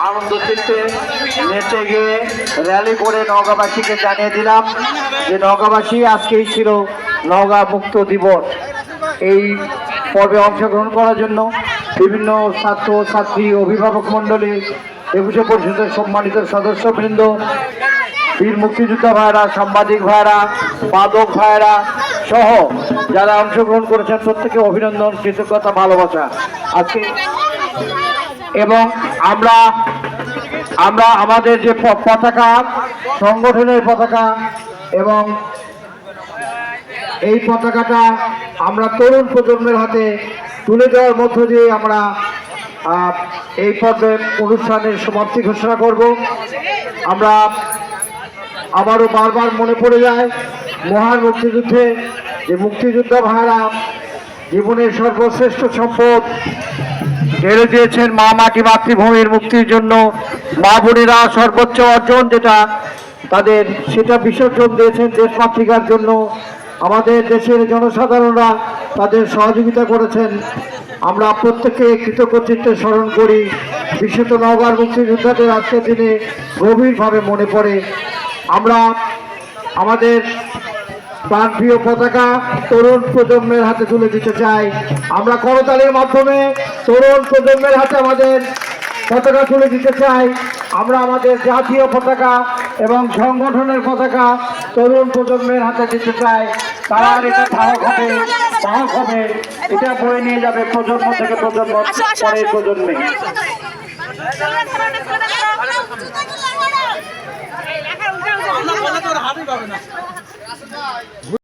আনন্দ চিত্তে নেচে গিয়ে র্যালি করে নওগাঁবাসীকে জানিয়ে দিলাম যে নওগাঁবাসী আজকেই ছিল নওগাঁ মুক্ত দিবস। এই পর্বে অংশগ্রহণ করার জন্য বিভিন্ন ছাত্র ছাত্রী অভিভাবক মণ্ডলী, একুশে পরিষদের সম্মানিত সদস্যবৃন্দ, বীর মুক্তিযোদ্ধা ভাইরা, সাংবাদিক ভাইরা, বাদক ভাইরা সহ যারা অংশগ্রহণ করেছেন প্রত্যেকে অভিনন্দন, কৃতজ্ঞতা, ভালোবাসা আজকে। এবং আমরা আমাদের যে পতাকা, সংগঠনের পতাকা, এবং এই পতাকাটা আমরা তরুণ প্রজন্মের হাতে তুলে দেওয়ার মধ্য দিয়ে আমরা এই পর্বের অনুষ্ঠানের সমাপ্তি ঘোষণা করব। আমরা আবারও বারবার মনে পড়ে যায় মহান মুক্তিযুদ্ধে যে মুক্তিযোদ্ধা ভাইরা জীবনের সর্বশ্রেষ্ঠ সম্পদ ঢেলে দিয়েছেন মা মাটি, মাতৃভূমির মুক্তির জন্য। মা বোনেরা সর্বোচ্চ অর্জন যেটা তাদের, সেটা বিসর্জন দিয়েছেন দেশমাতৃকার জন্য। আমাদের দেশের জনসাধারণরা তাদের সহযোগিতা করেছেন। আমরা প্রত্যেকে কৃতজ্ঞচিত্তে স্মরণ করি। বিশেষত নওগাঁর মুক্তিযোদ্ধাদের আজকের দিনে গভীরভাবে মনে পড়ে। আমরা আমাদের প্রাণপ্রিয় পতাকা তরুণ প্রজন্মের হাতে তুলে দিতে চাই। আমরা করতালির মাধ্যমে তরুণ প্রজন্মের হাতে আমাদের পতাকা তুলে দিতে চাই। আমরা আমাদের জাতীয় পতাকা এবং সংগঠনের পতাকা তরুণ প্রজন্মের হাতে দিতে চাই। তারা এটা সাহস হবে, এটা বয়ে নিয়ে যাবে প্রজন্ম থেকে প্রজন্ম, পরের প্রজন্মে।